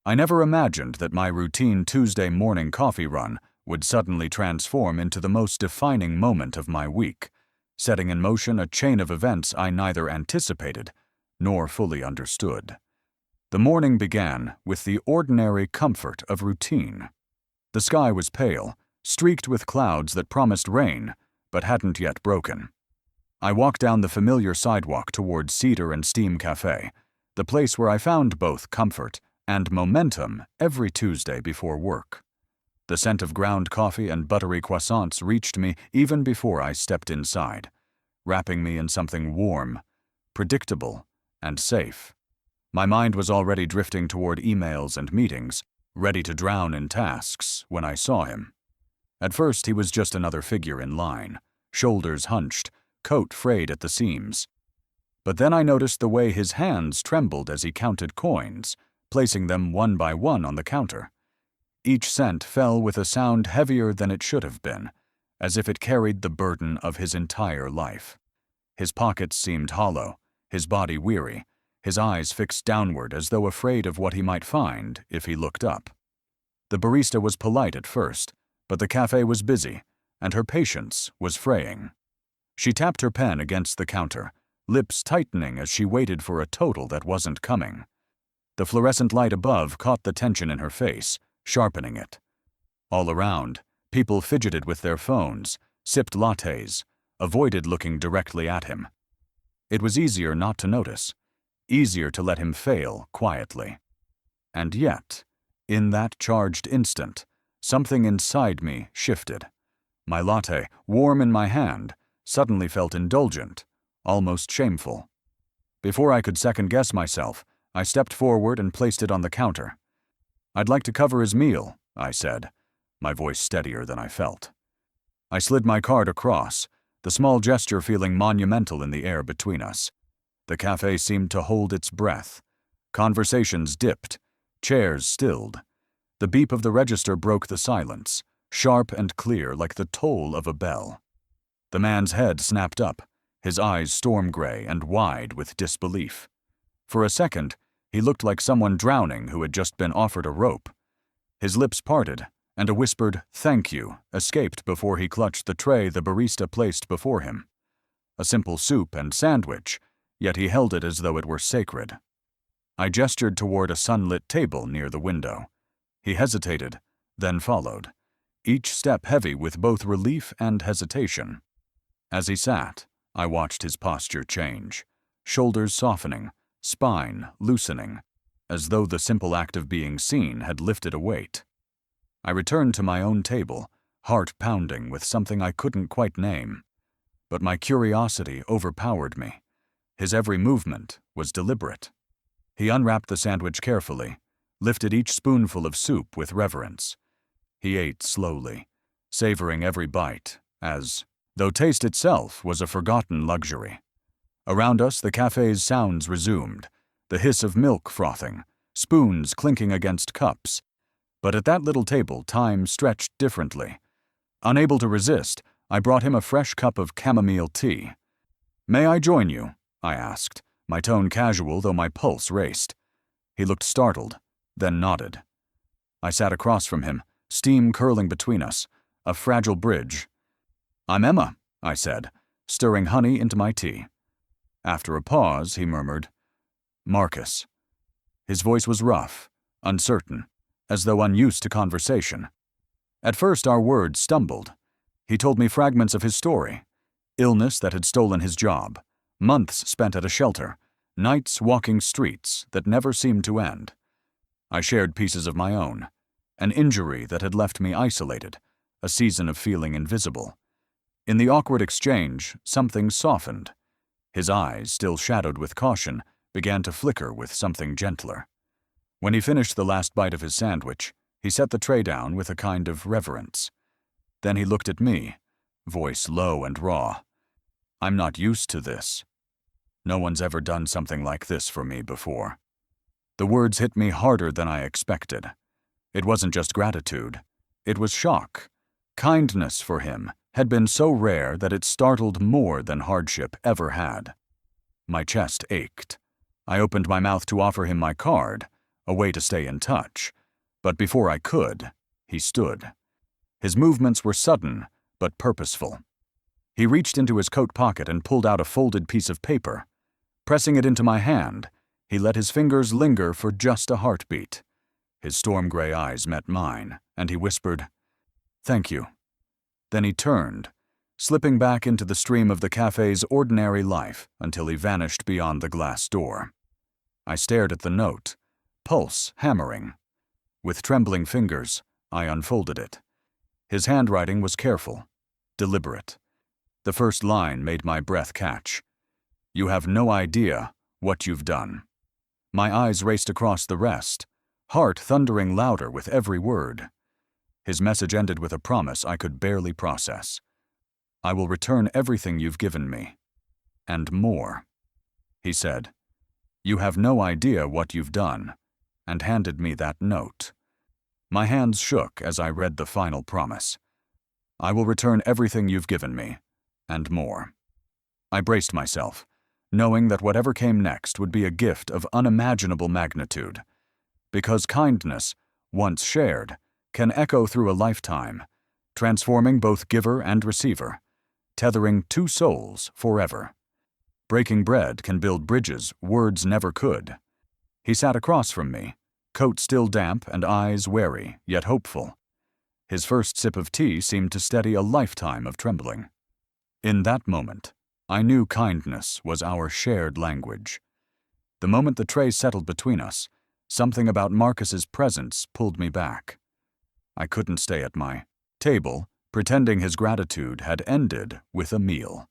I never imagined that my routine Tuesday morning coffee run would suddenly transform into the most defining moment of my week, setting in motion a chain of events I neither anticipated nor fully understood. The morning began with the ordinary comfort of routine. The sky was pale, streaked with clouds that promised rain, but hadn't yet broken. I walked down the familiar sidewalk toward Cedar and Steam Café, the place where I found both comfort and momentum every Tuesday before work. The scent of ground coffee and buttery croissants reached me even before I stepped inside, wrapping me in something warm, predictable, and safe. My mind was already drifting toward emails and meetings, ready to drown in tasks, when I saw him. At first, he was just another figure in line, shoulders hunched, coat frayed at the seams. But then I noticed the way his hands trembled as he counted coins, placing them one by one on the counter. Each cent fell with a sound heavier than it should have been, as if it carried the burden of his entire life. His pockets seemed hollow, his body weary, his eyes fixed downward as though afraid of what he might find if he looked up. The barista was polite at first, but the cafe was busy, and her patience was fraying. She tapped her pen against the counter, lips tightening as she waited for a total that wasn't coming. The fluorescent light above caught the tension in her face, sharpening it. All around, people fidgeted with their phones, sipped lattes, avoided looking directly at him. It was easier not to notice, easier to let him fail quietly. And yet, in that charged instant, something inside me shifted. My latte, warm in my hand, suddenly felt indulgent, almost shameful. Before I could second-guess myself, I stepped forward and placed it on the counter. "I'd like to cover his meal," I said, my voice steadier than I felt. I slid my card across, the small gesture feeling monumental in the air between us. The cafe seemed to hold its breath. Conversations dipped, chairs stilled. The beep of the register broke the silence, sharp and clear like the toll of a bell. The man's head snapped up, his eyes storm gray and wide with disbelief. For a second, he looked like someone drowning who had just been offered a rope. His lips parted, and a whispered "thank you" escaped before he clutched the tray the barista placed before him. A simple soup and sandwich, yet he held it as though it were sacred. I gestured toward a sunlit table near the window. He hesitated, then followed, each step heavy with both relief and hesitation. As he sat, I watched his posture change, shoulders softening, spine loosening, as though the simple act of being seen had lifted a weight. I returned to my own table, heart pounding with something I couldn't quite name. But my curiosity overpowered me. His every movement was deliberate. He unwrapped the sandwich carefully, lifted each spoonful of soup with reverence. He ate slowly, savoring every bite, as though taste itself was a forgotten luxury. Around us, the cafe's sounds resumed, the hiss of milk frothing, spoons clinking against cups. But at that little table, time stretched differently. Unable to resist, I brought him a fresh cup of chamomile tea. "May I join you?" I asked, my tone casual though my pulse raced. He looked startled, then nodded. I sat across from him, steam curling between us, a fragile bridge. "I'm Emma," I said, stirring honey into my tea. After a pause, he murmured, "Marcus." His voice was rough, uncertain, as though unused to conversation. At first our words stumbled. He told me fragments of his story, illness that had stolen his job, months spent at a shelter, nights walking streets that never seemed to end. I shared pieces of my own, an injury that had left me isolated, a season of feeling invisible. In the awkward exchange, something softened. His eyes, still shadowed with caution, began to flicker with something gentler. When he finished the last bite of his sandwich, he set the tray down with a kind of reverence. Then he looked at me, voice low and raw. "I'm not used to this. No one's ever done something like this for me before." The words hit me harder than I expected. It wasn't just gratitude. It was shock. Kindness for him had been so rare that it startled more than hardship ever had. My chest ached. I opened my mouth to offer him my card, a way to stay in touch. But before I could, he stood. His movements were sudden, but purposeful. He reached into his coat pocket and pulled out a folded piece of paper. Pressing it into my hand, he let his fingers linger for just a heartbeat. His storm-gray eyes met mine, and he whispered, "Thank you." Then he turned, slipping back into the stream of the cafe's ordinary life until he vanished beyond the glass door. I stared at the note, pulse hammering. With trembling fingers, I unfolded it. His handwriting was careful, deliberate. The first line made my breath catch. "You have no idea what you've done." My eyes raced across the rest, heart thundering louder with every word. His message ended with a promise I could barely process. "I will return everything you've given me. And more." He said, "You have no idea what you've done," and handed me that note. My hands shook as I read the final promise. "I will return everything you've given me, and more." I braced myself, knowing that whatever came next would be a gift of unimaginable magnitude. Because kindness, once shared, can echo through a lifetime, transforming both giver and receiver, tethering two souls forever. Breaking bread can build bridges words never could. He sat across from me, coat still damp and eyes wary, yet hopeful. His first sip of tea seemed to steady a lifetime of trembling. In that moment, I knew kindness was our shared language. The moment the tray settled between us, something about Marcus's presence pulled me back. I couldn't stay at my table, pretending his gratitude had ended with a meal.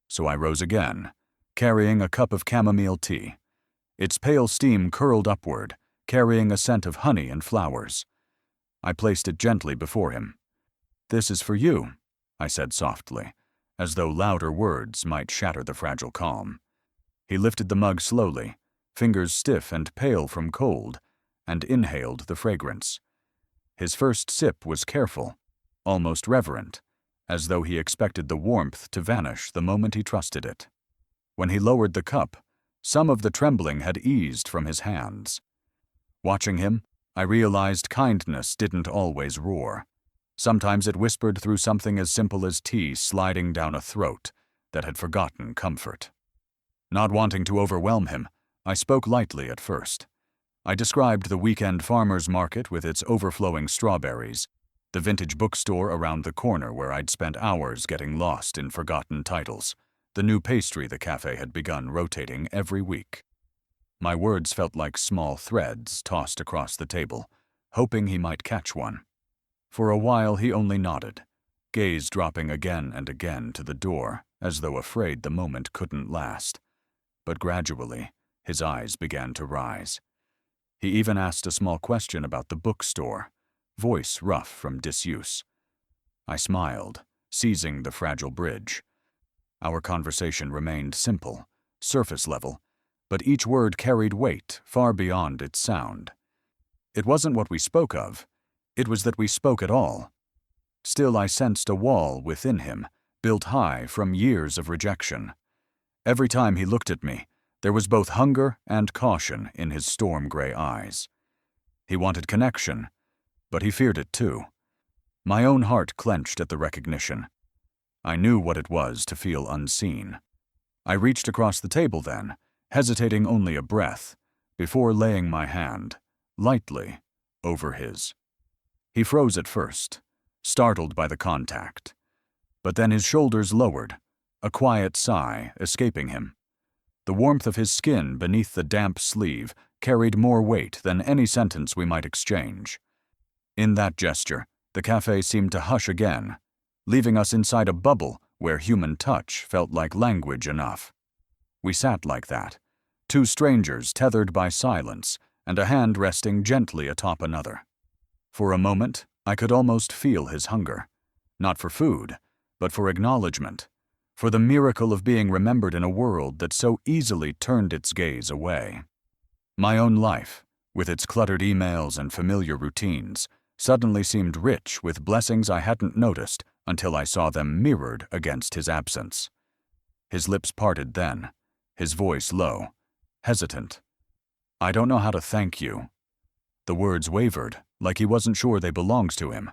So I rose again, carrying a cup of chamomile tea. Its pale steam curled upward, carrying a scent of honey and flowers. I placed it gently before him. "This is for you," I said softly, as though louder words might shatter the fragile calm. He lifted the mug slowly, fingers stiff and pale from cold, and inhaled the fragrance. His first sip was careful, almost reverent, as though he expected the warmth to vanish the moment he trusted it. When he lowered the cup, some of the trembling had eased from his hands. Watching him, I realized kindness didn't always roar. Sometimes it whispered through something as simple as tea sliding down a throat that had forgotten comfort. Not wanting to overwhelm him, I spoke lightly at first. I described the weekend farmer's market with its overflowing strawberries, the vintage bookstore around the corner where I'd spent hours getting lost in forgotten titles, the new pastry the cafe had begun rotating every week. My words felt like small threads tossed across the table, hoping he might catch one. For a while he only nodded, gaze dropping again and again to the door, as though afraid the moment couldn't last. But gradually, his eyes began to rise. He even asked a small question about the bookstore, voice rough from disuse. I smiled, seizing the fragile bridge. Our conversation remained simple, surface level, but each word carried weight far beyond its sound. It wasn't what we spoke of, it was that we spoke at all. Still, I sensed a wall within him, built high from years of rejection. Every time he looked at me, there was both hunger and caution in his storm-gray eyes. He wanted connection, but he feared it too. My own heart clenched at the recognition. I knew what it was to feel unseen. I reached across the table then, hesitating only a breath, before laying my hand, lightly, over his. He froze at first, startled by the contact. But then his shoulders lowered, a quiet sigh escaping him. The warmth of his skin beneath the damp sleeve carried more weight than any sentence we might exchange. In that gesture, the cafe seemed to hush again, leaving us inside a bubble where human touch felt like language enough. We sat like that, two strangers tethered by silence and a hand resting gently atop another. For a moment, I could almost feel his hunger, not for food, but for acknowledgement, for the miracle of being remembered in a world that so easily turned its gaze away. My own life, with its cluttered emails and familiar routines, suddenly seemed rich with blessings I hadn't noticed until I saw them mirrored against his absence. His lips parted then, his voice low, hesitant. "I don't know how to thank you," The words wavered, like he wasn't sure they belonged to him.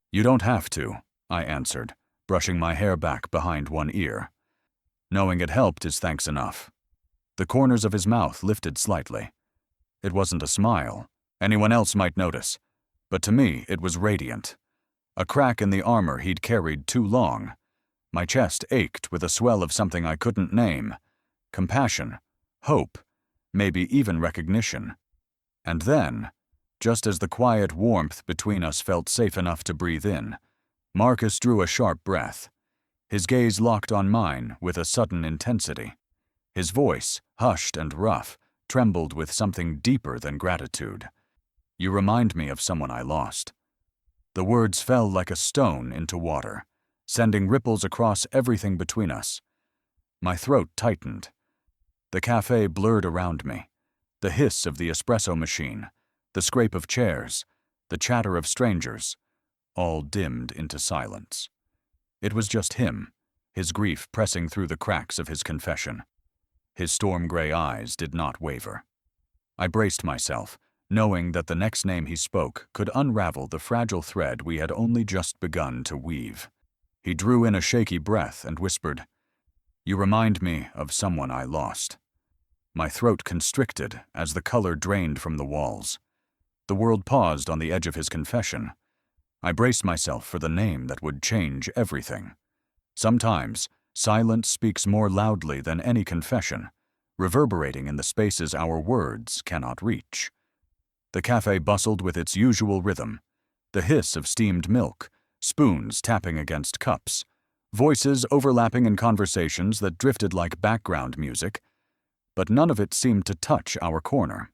"You don't have to," I answered, brushing my hair back behind one ear. Knowing it helped is thanks enough. The corners of his mouth lifted slightly. It wasn't a smile. Anyone else might notice. But to me, it was radiant. A crack in the armor he'd carried too long. My chest ached with a swell of something I couldn't name. Compassion, hope, maybe even recognition. And then, just as the quiet warmth between us felt safe enough to breathe in, Marcus drew a sharp breath. His gaze locked on mine with a sudden intensity. His voice, hushed and rough, trembled with something deeper than gratitude. "You remind me of someone I lost." The words fell like a stone into water, sending ripples across everything between us. My throat tightened. The café blurred around me. The hiss of the espresso machine, the scrape of chairs, the chatter of strangers, all dimmed into silence. It was just him, his grief pressing through the cracks of his confession. His storm-gray eyes did not waver. I braced myself, knowing that the next name he spoke could unravel the fragile thread we had only just begun to weave. He drew in a shaky breath and whispered, "You remind me of someone I lost." My throat constricted as the color drained from the walls. The world paused on the edge of his confession. I braced myself for the name that would change everything. Sometimes, silence speaks more loudly than any confession, reverberating in the spaces our words cannot reach. The cafe bustled with its usual rhythm, the hiss of steamed milk, spoons tapping against cups, voices overlapping in conversations that drifted like background music, but none of it seemed to touch our corner.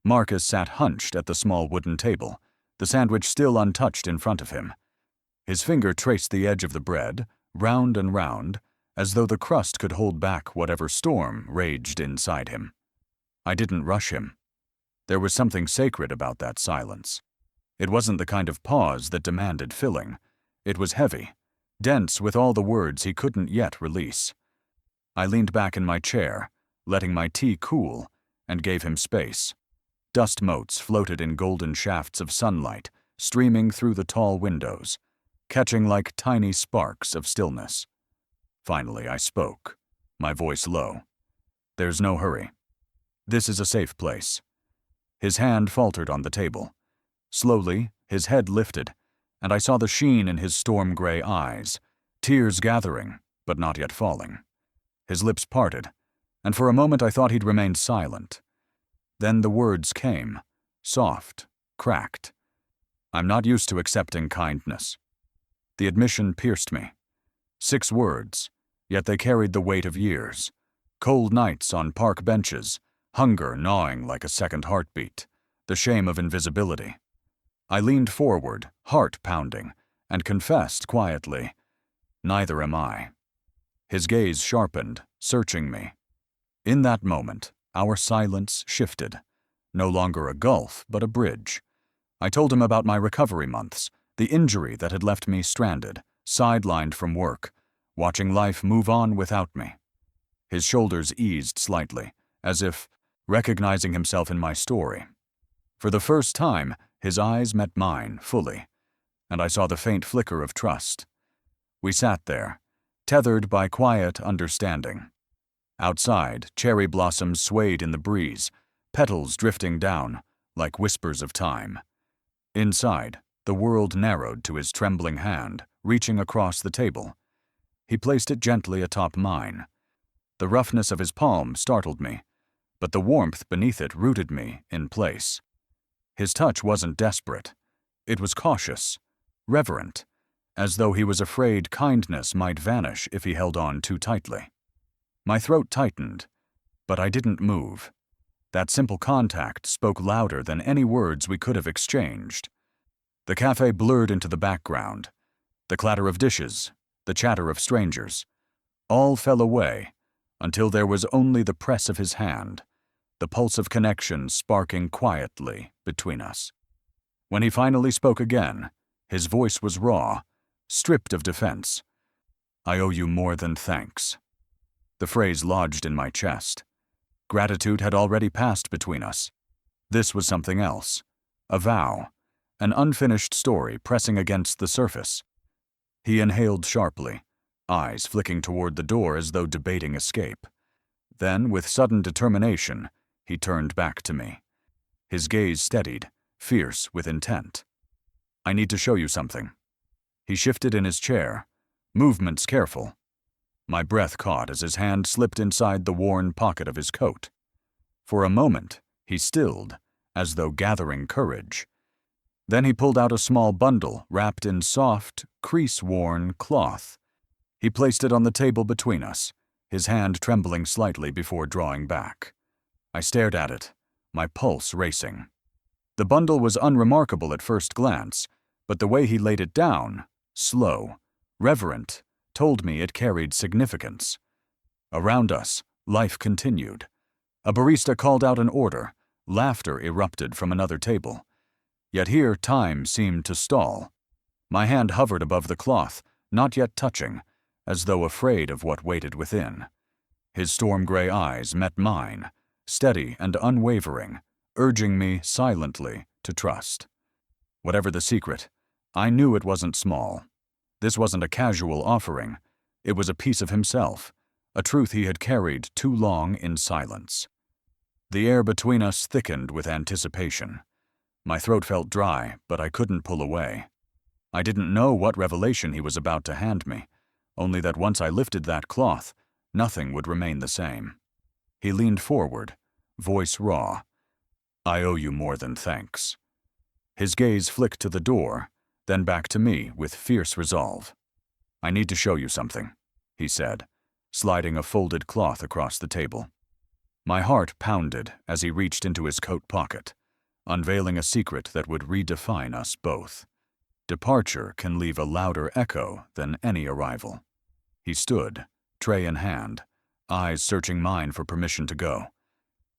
Marcus sat hunched at the small wooden table, the sandwich still untouched in front of him. His finger traced the edge of the bread, round and round, as though the crust could hold back whatever storm raged inside him. I didn't rush him. There was something sacred about that silence. It wasn't the kind of pause that demanded filling. It was heavy, dense with all the words he couldn't yet release. I leaned back in my chair, letting my tea cool, and gave him space. Dust motes floated in golden shafts of sunlight, streaming through the tall windows, catching like tiny sparks of stillness. Finally, I spoke, my voice low. "There's no hurry. This is a safe place." His hand faltered on the table. Slowly, his head lifted, and I saw the sheen in his storm-gray eyes, tears gathering, but not yet falling. His lips parted, and for a moment I thought he'd remained silent. Then the words came, soft, cracked. "I'm not used to accepting kindness." The admission pierced me. 6 words, yet they carried the weight of years. Cold nights on park benches, hunger gnawing like a second heartbeat, the shame of invisibility. I leaned forward, heart pounding, and confessed quietly, "Neither am I." His gaze sharpened, searching me. In that moment, our silence shifted. No longer a gulf, but a bridge. I told him about my recovery months, the injury that had left me stranded, sidelined from work, watching life move on without me. His shoulders eased slightly, as if recognizing himself in my story. For the first time, his eyes met mine fully, and I saw the faint flicker of trust. We sat there, tethered by quiet understanding. Outside, cherry blossoms swayed in the breeze, petals drifting down, like whispers of time. Inside, the world narrowed to his trembling hand, reaching across the table. He placed it gently atop mine. The roughness of his palm startled me, but the warmth beneath it rooted me in place. His touch wasn't desperate. It was cautious, reverent, as though he was afraid kindness might vanish if he held on too tightly. My throat tightened, but I didn't move. That simple contact spoke louder than any words we could have exchanged. The cafe blurred into the background. The clatter of dishes, the chatter of strangers, all fell away until there was only the press of his hand, the pulse of connection sparking quietly between us. When he finally spoke again, his voice was raw, stripped of defense. "I owe you more than thanks." The phrase lodged in my chest. Gratitude had already passed between us. This was something else, A vow, an unfinished story pressing against the surface. He inhaled sharply, eyes flicking toward the door as though debating escape. Then, with sudden determination, he turned back to me. His gaze steadied, fierce with intent. "I need to show you something." He shifted in his chair, movements careful. My breath caught as his hand slipped inside the worn pocket of his coat. For a moment, he stilled, as though gathering courage. Then he pulled out a small bundle wrapped in soft, crease-worn cloth. He placed it on the table between us, his hand trembling slightly before drawing back. I stared at it, my pulse racing. The bundle was unremarkable at first glance, but the way he laid it down, slow, reverent, told me it carried significance. Around us, life continued. A barista called out an order, laughter erupted from another table. Yet here time seemed to stall. My hand hovered above the cloth, not yet touching, as though afraid of what waited within. His storm-gray eyes met mine, steady and unwavering, urging me silently to trust. Whatever the secret, I knew it wasn't small. This wasn't a casual offering. It was a piece of himself, a truth he had carried too long in silence. The air between us thickened with anticipation. My throat felt dry, but I couldn't pull away. I didn't know what revelation he was about to hand me, only that once I lifted that cloth, nothing would remain the same. He leaned forward, voice raw. "I owe you more than thanks." His gaze flicked to the door, then back to me with fierce resolve. "I need to show you something," he said, sliding a folded cloth across the table. My heart pounded as he reached into his coat pocket, unveiling a secret that would redefine us both. Departure can leave a louder echo than any arrival. He stood, tray in hand, eyes searching mine for permission to go.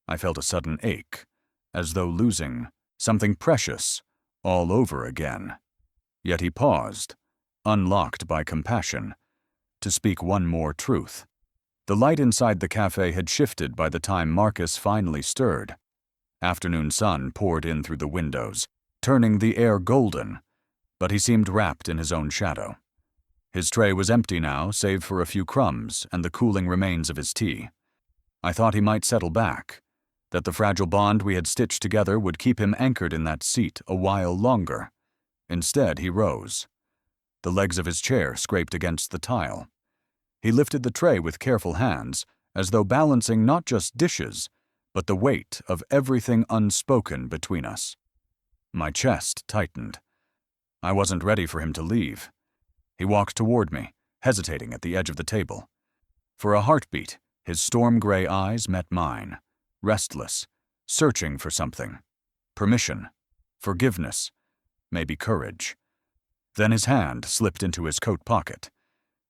I felt a sudden ache, as though losing something precious all over again. Yet he paused, unlocked by compassion, to speak one more truth. The light inside the cafe had shifted by the time Marcus finally stirred. Afternoon sun poured in through the windows, turning the air golden, but he seemed wrapped in his own shadow. His tray was empty now, save for a few crumbs and the cooling remains of his tea. I thought he might settle back, that the fragile bond we had stitched together would keep him anchored in that seat a while longer. Instead, he rose. The legs of his chair scraped against the tile. He lifted the tray with careful hands, as though balancing not just dishes, but the weight of everything unspoken between us. My chest tightened. I wasn't ready for him to leave. He walked toward me, hesitating at the edge of the table. For a heartbeat, his storm-gray eyes met mine, restless, searching for something. Permission, forgiveness, maybe courage. Then his hand slipped into his coat pocket.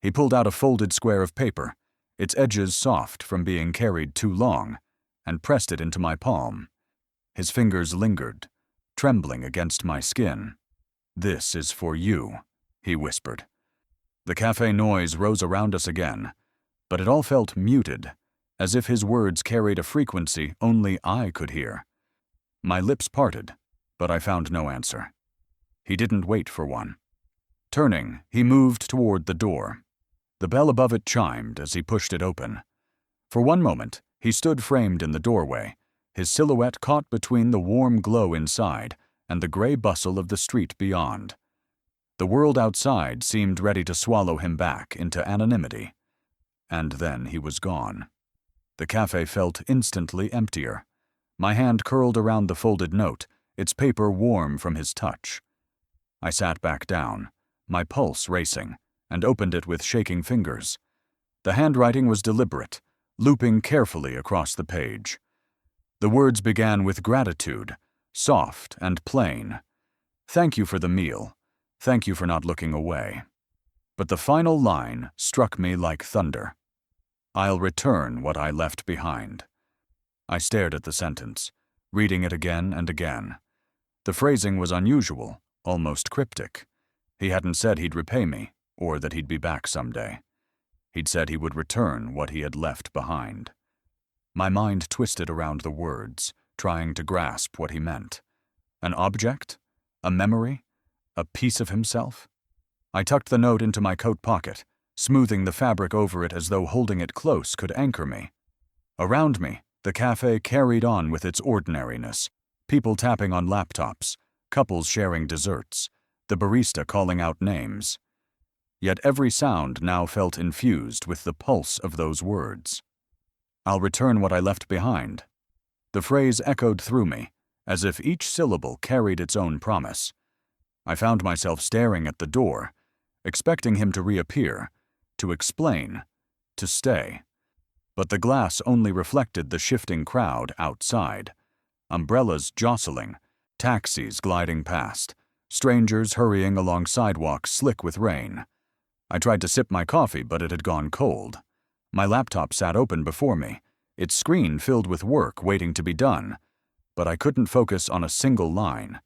He pulled out a folded square of paper, its edges soft from being carried too long, and pressed it into my palm. His fingers lingered, trembling against my skin. "This is for you," he whispered. The cafe noise rose around us again, but it all felt muted, as if his words carried a frequency only I could hear. My lips parted, but I found no answer. He didn't wait for one. Turning, he moved toward the door. The bell above it chimed as he pushed it open. For one moment, he stood framed in the doorway, his silhouette caught between the warm glow inside and the gray bustle of the street beyond. The world outside seemed ready to swallow him back into anonymity. And then he was gone. The cafe felt instantly emptier. My hand curled around the folded note, its paper warm from his touch. I sat back down, my pulse racing, and opened it with shaking fingers. The handwriting was deliberate, looping carefully across the page. The words began with gratitude, soft and plain. "Thank you for the meal. Thank you for not looking away." But the final line struck me like thunder. "I'll return what I left behind." I stared at the sentence, reading it again and again. The phrasing was unusual, almost cryptic. He hadn't said he'd repay me, or that he'd be back someday. He'd said he would return what he had left behind. My mind twisted around the words, trying to grasp what he meant. An object? A memory? A piece of himself? I tucked the note into my coat pocket, smoothing the fabric over it as though holding it close could anchor me. Around me, the cafe carried on with its ordinariness, people tapping on laptops, couples sharing desserts, the barista calling out names. Yet every sound now felt infused with the pulse of those words. I'll return what I left behind. The phrase echoed through me, as if each syllable carried its own promise. I found myself staring at the door, expecting him to reappear, to explain, to stay. But the glass only reflected the shifting crowd outside. Umbrellas jostling, taxis gliding past, strangers hurrying along sidewalks slick with rain. I tried to sip my coffee, but it had gone cold. My laptop sat open before me, its screen filled with work waiting to be done, but I couldn't focus on a single line.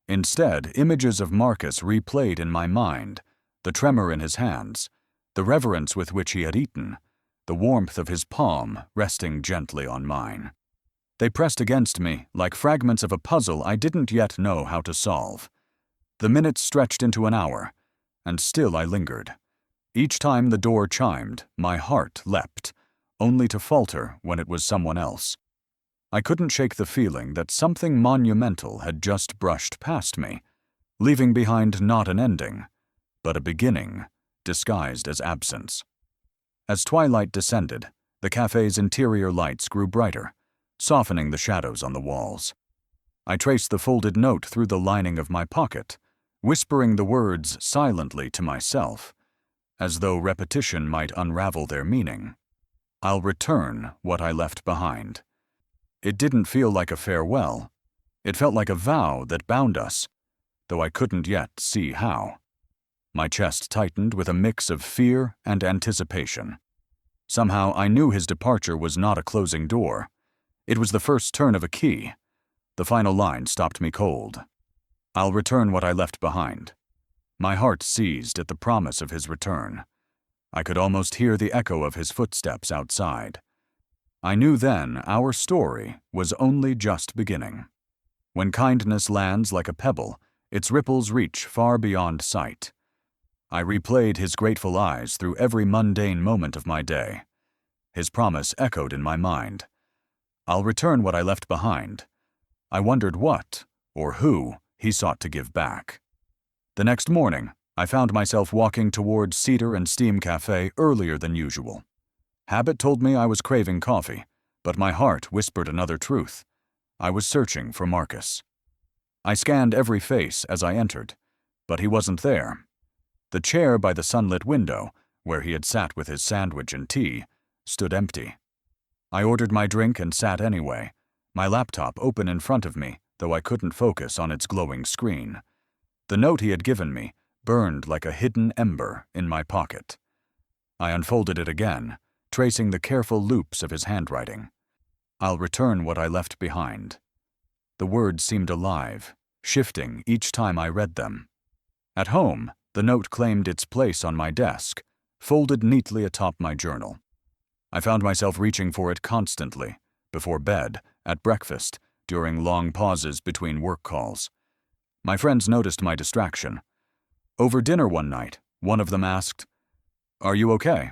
Instead, images of Marcus replayed in my mind, the tremor in his hands, the reverence with which he had eaten, the warmth of his palm resting gently on mine. They pressed against me like fragments of a puzzle I didn't yet know how to solve. The minutes stretched into an hour, and still I lingered. Each time the door chimed, my heart leapt, only to falter when it was someone else. I couldn't shake the feeling that something monumental had just brushed past me, leaving behind not an ending, but a beginning, disguised as absence. As twilight descended, the cafe's interior lights grew brighter, softening the shadows on the walls. I traced the folded note through the lining of my pocket, whispering the words silently to myself, as though repetition might unravel their meaning. I'll return what I left behind. It didn't feel like a farewell. It felt like a vow that bound us, though I couldn't yet see how. My chest tightened with a mix of fear and anticipation. Somehow I knew his departure was not a closing door. It was the first turn of a key. The final line stopped me cold. I'll return what I left behind. My heart seized at the promise of his return. I could almost hear the echo of his footsteps outside. I knew then our story was only just beginning. When kindness lands like a pebble, its ripples reach far beyond sight. I replayed his grateful eyes through every mundane moment of my day. His promise echoed in my mind. I'll return what I left behind. I wondered what, or who, he sought to give back. The next morning, I found myself walking toward Cedar and Steam Cafe earlier than usual. Habit told me I was craving coffee, but my heart whispered another truth. I was searching for Marcus. I scanned every face as I entered, but he wasn't there. The chair by the sunlit window, where he had sat with his sandwich and tea, stood empty. I ordered my drink and sat anyway, my laptop open in front of me, though I couldn't focus on its glowing screen. The note he had given me burned like a hidden ember in my pocket. I unfolded it again, tracing the careful loops of his handwriting. I'll return what I left behind. The words seemed alive, shifting each time I read them. At home, the note claimed its place on my desk, folded neatly atop my journal. I found myself reaching for it constantly, before bed, at breakfast, during long pauses between work calls. My friends noticed my distraction. Over dinner one night, one of them asked, "Are you okay?"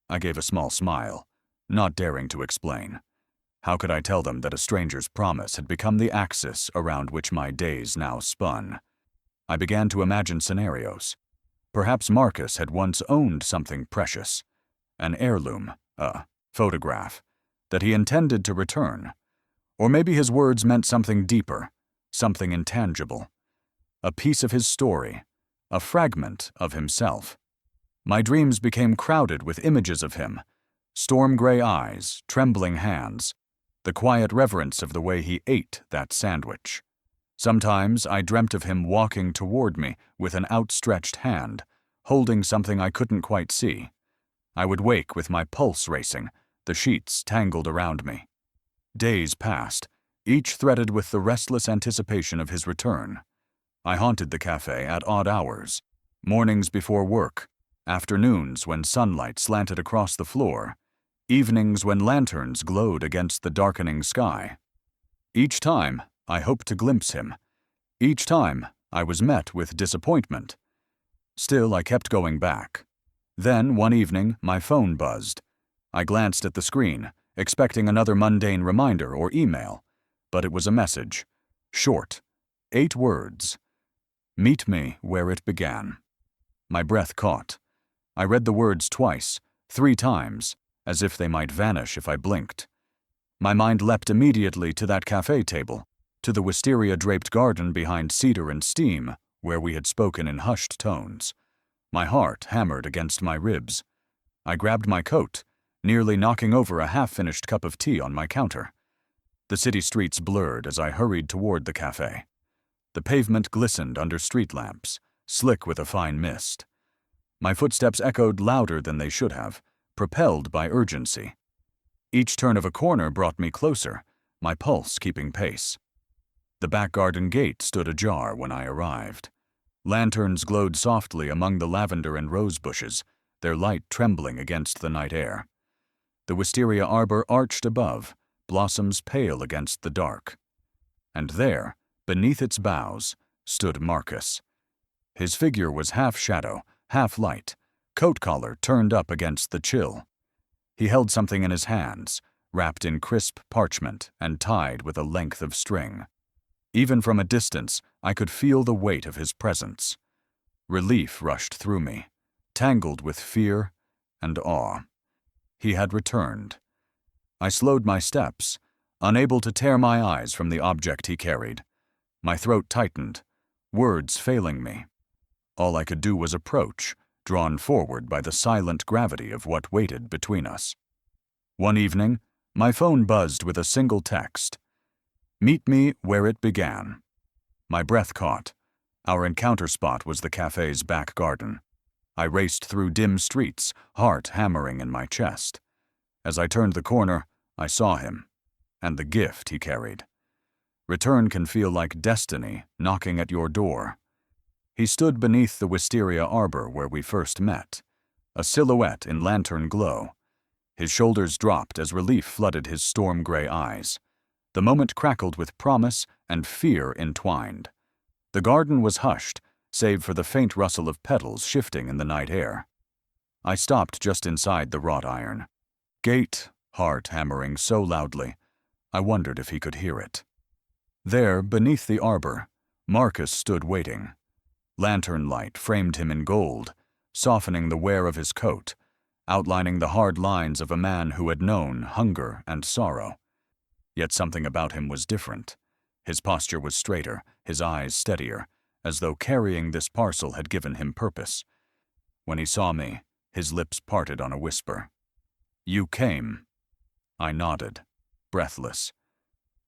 I gave a small smile, not daring to explain. How could I tell them that a stranger's promise had become the axis around which my days now spun? I began to imagine scenarios. Perhaps Marcus had once owned something precious, an heirloom, a photograph, that he intended to return. Or maybe his words meant something deeper, something intangible. A piece of his story, a fragment of himself. My dreams became crowded with images of him, storm-gray eyes, trembling hands, the quiet reverence of the way he ate that sandwich. Sometimes I dreamt of him walking toward me with an outstretched hand, holding something I couldn't quite see. I would wake with my pulse racing, the sheets tangled around me. Days passed, each threaded with the restless anticipation of his return. I haunted the cafe at odd hours, mornings before work, afternoons when sunlight slanted across the floor, evenings when lanterns glowed against the darkening sky. Each time, I hoped to glimpse him, Each time, I was met with disappointment. Still, I kept going back. Then, one evening, my phone buzzed. I glanced at the screen, expecting another mundane reminder or email, but it was a message. Short. 8 words. Meet me where it began. My breath caught. I read the words twice, 3 times, as if they might vanish if I blinked. My mind leapt immediately to that café table, to the wisteria-draped garden behind cedar and steam, where we had spoken in hushed tones. My heart hammered against my ribs. I grabbed my coat, nearly knocking over a half-finished cup of tea on my counter. The city streets blurred as I hurried toward the café. The pavement glistened under street lamps, slick with a fine mist. My footsteps echoed louder than they should have, propelled by urgency. Each turn of a corner brought me closer, my pulse keeping pace. The back garden gate stood ajar when I arrived. Lanterns glowed softly among the lavender and rose bushes, their light trembling against the night air. The wisteria arbor arched above, blossoms pale against the dark. And there, beneath its boughs, stood Marcus. His figure was half shadow, half light, coat collar turned up against the chill. He held something in his hands, wrapped in crisp parchment and tied with a length of string. Even from a distance, I could feel the weight of his presence. Relief rushed through me, tangled with fear and awe. He had returned. I slowed my steps, unable to tear my eyes from the object he carried. My throat tightened, words failing me. All I could do was approach, drawn forward by the silent gravity of what waited between us. One evening, my phone buzzed with a single text. Meet me where it began. My breath caught. Our encounter spot was the café's back garden. I raced through dim streets, heart hammering in my chest. As I turned the corner, I saw him, and the gift he carried. Return can feel like destiny knocking at your door. He stood beneath the wisteria arbor where we first met, a silhouette in lantern glow. His shoulders dropped as relief flooded his storm-gray eyes. The moment crackled with promise and fear entwined. The garden was hushed, save for the faint rustle of petals shifting in the night air. I stopped just inside the wrought iron gate, heart hammering so loudly, I wondered if he could hear it. There, beneath the arbor, Marcus stood waiting. Lantern light framed him in gold, softening the wear of his coat, outlining the hard lines of a man who had known hunger and sorrow. Yet something about him was different. His posture was straighter, his eyes steadier, as though carrying this parcel had given him purpose. When he saw me, his lips parted on a whisper. "You came." I nodded, breathless.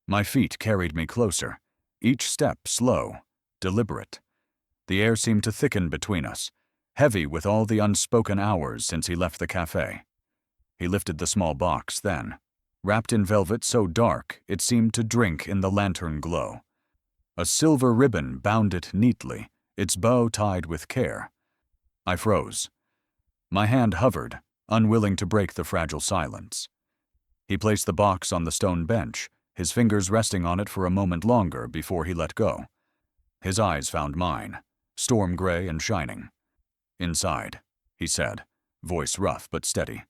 My feet carried me closer, each step slow, deliberate. The air seemed to thicken between us, heavy with all the unspoken hours since he left the café. He lifted the small box then, wrapped in velvet so dark it seemed to drink in the lantern glow. A silver ribbon bound it neatly, its bow tied with care. I froze. My hand hovered, unwilling to break the fragile silence. He placed the box on the stone bench, his fingers resting on it for a moment longer before he let go. His eyes found mine, storm-gray and shining. "Inside," he said, voice rough but steady,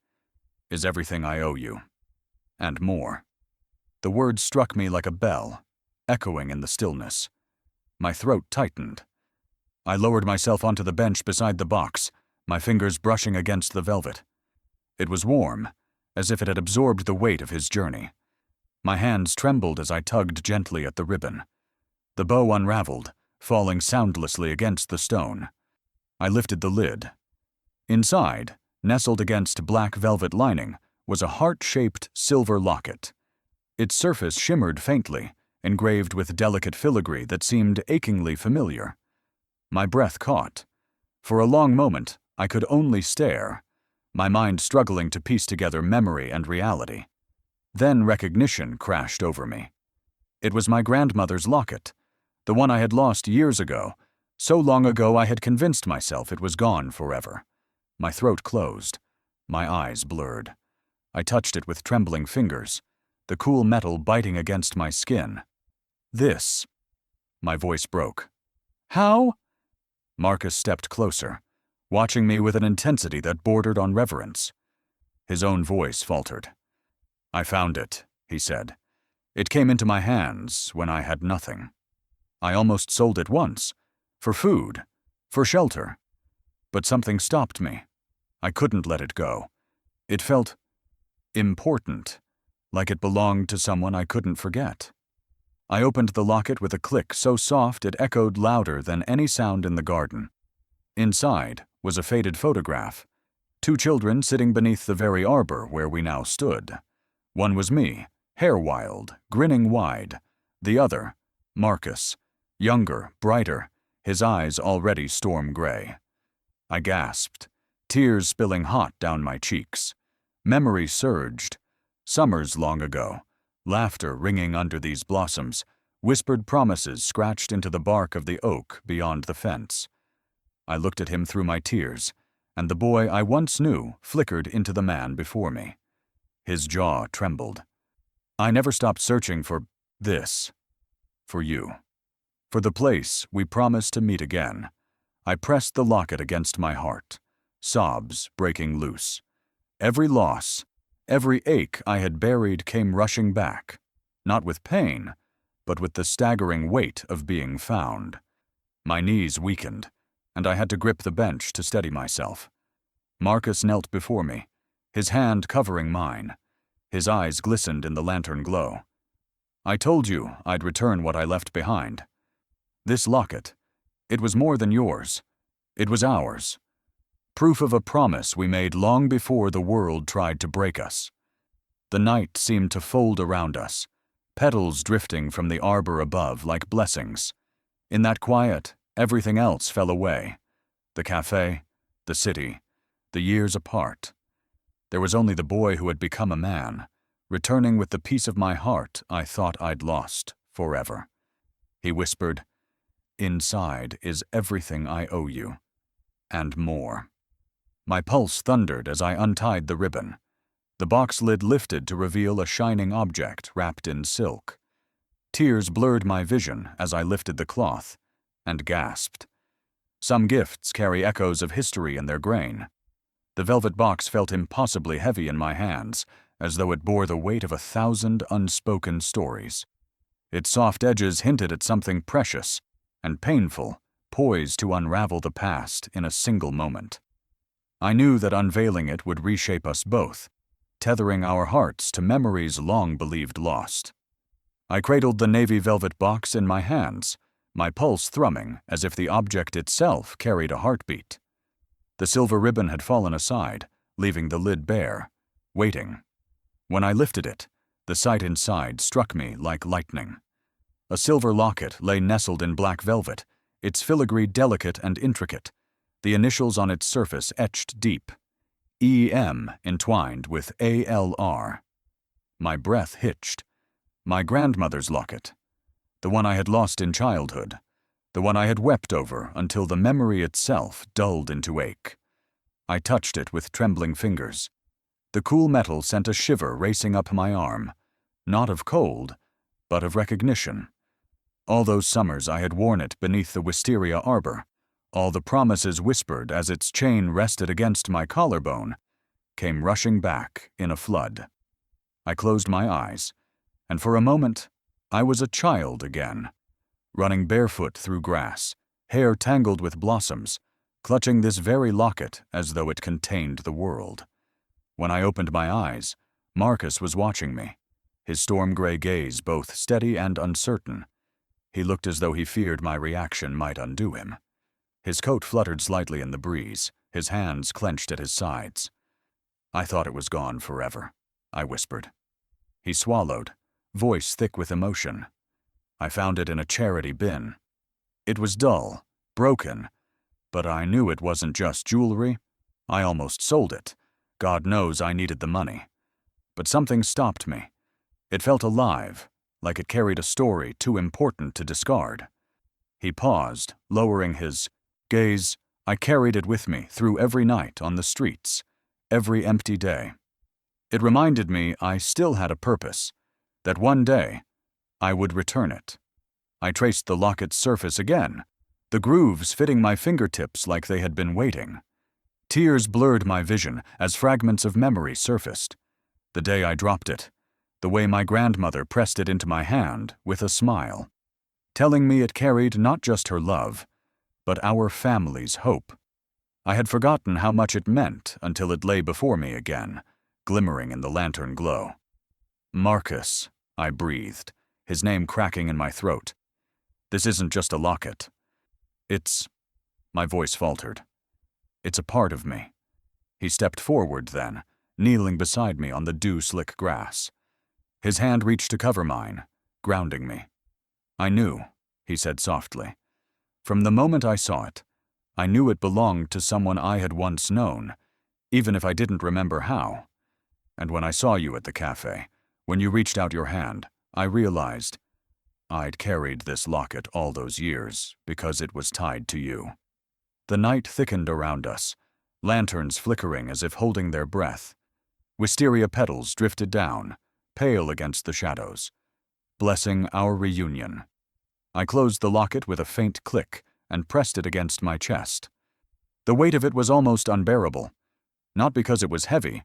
"is everything I owe you. And more." The words struck me like a bell, echoing in the stillness. My throat tightened. I lowered myself onto the bench beside the box, my fingers brushing against the velvet. It was warm, as if it had absorbed the weight of his journey. My hands trembled as I tugged gently at the ribbon. The bow unraveled, falling soundlessly against the stone. I lifted the lid. Inside, nestled against black velvet lining, was a heart-shaped silver locket. Its surface shimmered faintly, engraved with delicate filigree that seemed achingly familiar. My breath caught. For a long moment, I could only stare, my mind struggling to piece together memory and reality. Then recognition crashed over me. It was my grandmother's locket, the one I had lost years ago, so long ago I had convinced myself it was gone forever. My throat closed, my eyes blurred. I touched it with trembling fingers, the cool metal biting against my skin. This. My voice broke. How? Marcus stepped closer, watching me with an intensity that bordered on reverence. His own voice faltered. I found it, he said. It came into my hands when I had nothing. I almost sold it once, for food, for shelter. But something stopped me. I couldn't let it go. It felt important, like it belonged to someone I couldn't forget. I opened the locket with a click so soft it echoed louder than any sound in the garden. Inside was a faded photograph. 2 children sitting beneath the very arbor where we now stood. One was me, hair wild, grinning wide. The other, Marcus, younger, brighter, his eyes already storm gray. I gasped, tears spilling hot down my cheeks. Memory surged. Summers long ago, laughter ringing under these blossoms, whispered promises scratched into the bark of the oak beyond the fence. I looked at him through my tears, and the boy I once knew flickered into the man before me. His jaw trembled. I never stopped searching for this. For you. For the place we promised to meet again. I pressed the locket against my heart, sobs breaking loose. Every loss, every ache I had buried came rushing back, not with pain, but with the staggering weight of being found. My knees weakened, and I had to grip the bench to steady myself. Marcus knelt before me, his hand covering mine. His eyes glistened in the lantern glow. I told you I'd return what I left behind. This locket, it was more than yours. It was ours. Proof of a promise we made long before the world tried to break us. The night seemed to fold around us, petals drifting from the arbor above like blessings. In that quiet, everything else fell away. The café, the city, the years apart. There was only the boy who had become a man, returning with the piece of my heart I thought I'd lost forever. He whispered, "Inside is everything I owe you, and more." My pulse thundered as I untied the ribbon. The box lid lifted to reveal a shining object wrapped in silk. Tears blurred my vision as I lifted the cloth, and gasped. Some gifts carry echoes of history in their grain. The velvet box felt impossibly heavy in my hands, as though it bore the weight of 1,000 unspoken stories. Its soft edges hinted at something precious and painful, poised to unravel the past in a single moment. I knew that unveiling it would reshape us both, tethering our hearts to memories long believed lost. I cradled the navy velvet box in my hands, my pulse thrumming as if the object itself carried a heartbeat. The silver ribbon had fallen aside, leaving the lid bare, waiting. When I lifted it, the sight inside struck me like lightning. A silver locket lay nestled in black velvet, its filigree delicate and intricate, the initials on its surface etched deep, E.M. entwined with A.L.R. My breath hitched. My grandmother's locket, the one I had lost in childhood, the one I had wept over until the memory itself dulled into ache. I touched it with trembling fingers. The cool metal sent a shiver racing up my arm, not of cold, but of recognition. All those summers I had worn it beneath the wisteria arbor, all the promises whispered as its chain rested against my collarbone, came rushing back in a flood. I closed my eyes, and for a moment I was a child again, running barefoot through grass, hair tangled with blossoms, clutching this very locket as though it contained the world. When I opened my eyes, Marcus was watching me, his storm-gray gaze both steady and uncertain. He looked as though he feared my reaction might undo him. His coat fluttered slightly in the breeze, his hands clenched at his sides. "I thought it was gone forever," I whispered. He swallowed, voice thick with emotion. "I found it in a charity bin. It was dull, broken, but I knew it wasn't just jewelry. I almost sold it. God knows I needed the money. But something stopped me. It felt alive, like it carried a story too important to discard." He paused, lowering his gaze. I carried it with me through every night on the streets, every empty day. It reminded me I still had a purpose, that one day I would return it. I traced the locket's surface again, the grooves fitting my fingertips like they had been waiting. Tears blurred my vision as fragments of memory surfaced. The day I dropped it, the way my grandmother pressed it into my hand with a smile, telling me it carried not just her love, but our family's hope. I had forgotten how much it meant until it lay before me again, glimmering in the lantern glow. "Marcus," I breathed, his name cracking in my throat. "This isn't just a locket. It's—" my voice faltered. "It's a part of me." He stepped forward then, kneeling beside me on the dew-slick grass. His hand reached to cover mine, grounding me. "I knew," he said softly. "From the moment I saw it, I knew it belonged to someone I had once known, even if I didn't remember how. And when I saw you at the café, when you reached out your hand, I realized I'd carried this locket all those years because it was tied to you." The night thickened around us, lanterns flickering as if holding their breath. Wisteria petals drifted down, pale against the shadows, blessing our reunion. I closed the locket with a faint click and pressed it against my chest. The weight of it was almost unbearable, not because it was heavy,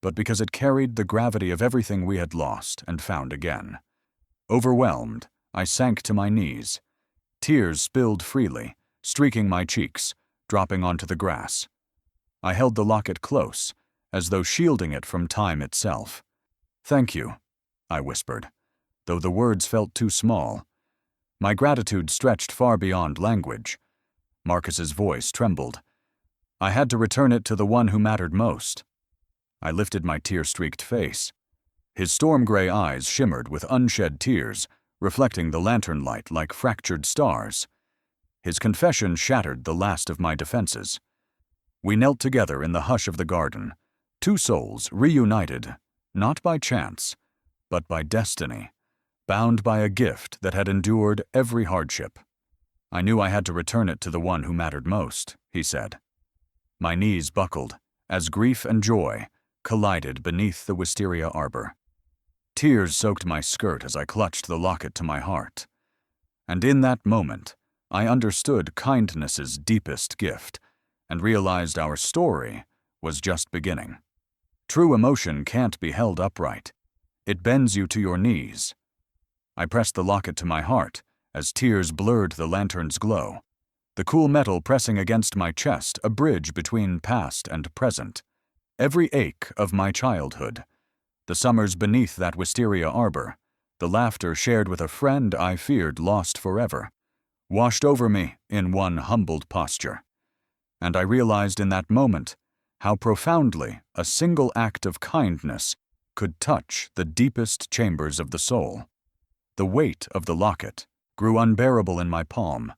but because it carried the gravity of everything we had lost and found again. Overwhelmed, I sank to my knees. Tears spilled freely, streaking my cheeks, dropping onto the grass. I held the locket close, as though shielding it from time itself. "Thank you," I whispered, though the words felt too small. My gratitude stretched far beyond language. Marcus's voice trembled. I had to return it to the one who mattered most. I lifted my tear-streaked face. His storm-gray eyes shimmered with unshed tears, reflecting the lantern light like fractured stars. His confession shattered the last of my defenses. We knelt together in the hush of the garden, two souls reunited, not by chance, but by destiny, bound by a gift that had endured every hardship. "I knew I had to return it to the one who mattered most," he said. My knees buckled, as grief and joy collided beneath the wisteria arbor. Tears soaked my skirt as I clutched the locket to my heart. And in that moment, I understood kindness's deepest gift and realized our story was just beginning. True emotion can't be held upright. It bends you to your knees. I pressed the locket to my heart as tears blurred the lantern's glow, the cool metal pressing against my chest, a bridge between past and present. Every ache of my childhood, the summers beneath that wisteria arbor, the laughter shared with a friend I feared lost forever, washed over me in one humbled posture. And I realized in that moment how profoundly a single act of kindness could touch the deepest chambers of the soul. The weight of the locket grew unbearable in my palm.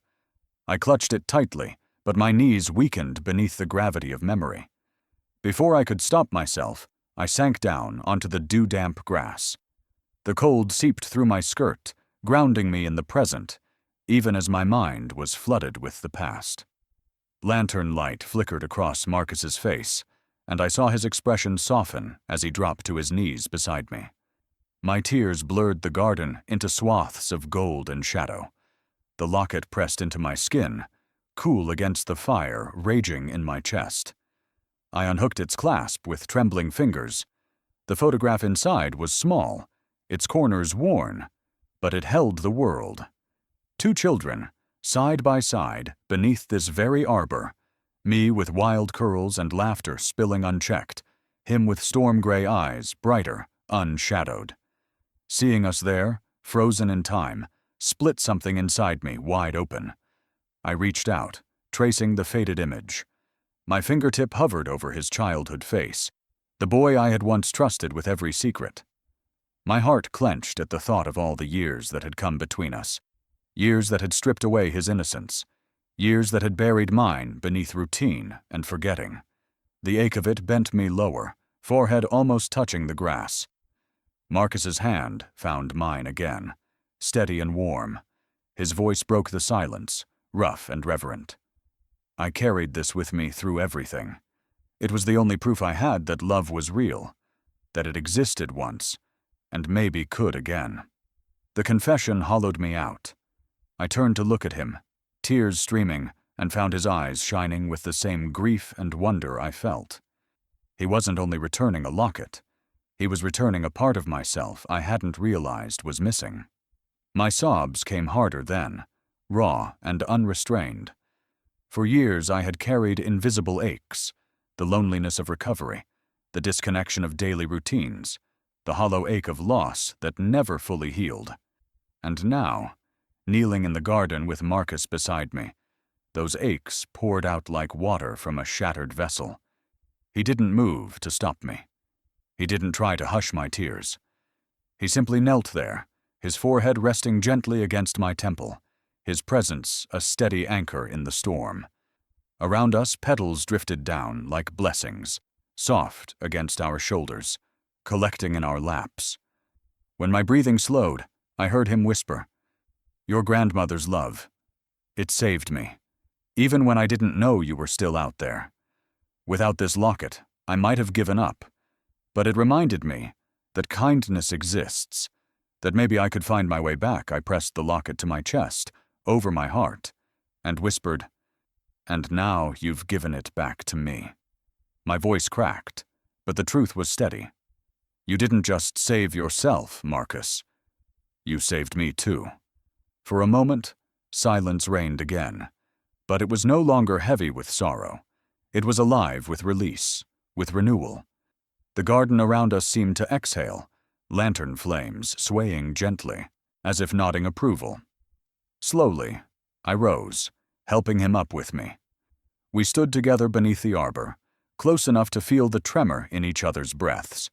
I clutched it tightly, but my knees weakened beneath the gravity of memory. Before I could stop myself, I sank down onto the dew-damp grass. The cold seeped through my skirt, grounding me in the present, even as my mind was flooded with the past. Lantern light flickered across Marcus's face, and I saw his expression soften as he dropped to his knees beside me. My tears blurred the garden into swaths of gold and shadow. The locket pressed into my skin, cool against the fire raging in my chest. I unhooked its clasp with trembling fingers. The photograph inside was small, its corners worn, but it held the world. Two children, side by side, beneath this very arbor, me with wild curls and laughter spilling unchecked, him with storm-gray eyes, brighter, unshadowed. Seeing us there, frozen in time, split something inside me wide open. I reached out, tracing the faded image. My fingertip hovered over his childhood face, the boy I had once trusted with every secret. My heart clenched at the thought of all the years that had come between us, years that had stripped away his innocence, years that had buried mine beneath routine and forgetting. The ache of it bent me lower, forehead almost touching the grass. Marcus's hand found mine again, steady and warm. His voice broke the silence, rough and reverent. I carried this with me through everything. It was the only proof I had that love was real, that it existed once, and maybe could again. The confession hollowed me out. I turned to look at him, tears streaming, and found his eyes shining with the same grief and wonder I felt. He wasn't only returning a locket. He was returning a part of myself I hadn't realized was missing. My sobs came harder then, raw and unrestrained. For years I had carried invisible aches, the loneliness of recovery, the disconnection of daily routines, the hollow ache of loss that never fully healed. And now, kneeling in the garden with Marcus beside me, those aches poured out like water from a shattered vessel. He didn't move to stop me. He didn't try to hush my tears. He simply knelt there, his forehead resting gently against my temple, his presence a steady anchor in the storm. Around us, petals drifted down like blessings, soft against our shoulders, collecting in our laps. When my breathing slowed, I heard him whisper, "Your grandmother's love. It saved me, even when I didn't know you were still out there. Without this locket, I might have given up, but it reminded me that kindness exists, that maybe I could find my way back." I pressed the locket to my chest, over my heart, and whispered, "And now you've given it back to me." My voice cracked, but the truth was steady. "You didn't just save yourself, Marcus. You saved me too." For a moment, silence reigned again, but it was no longer heavy with sorrow. It was alive with release, with renewal. The garden around us seemed to exhale, lantern flames swaying gently, as if nodding approval. Slowly, I rose, helping him up with me. We stood together beneath the arbor, close enough to feel the tremor in each other's breaths.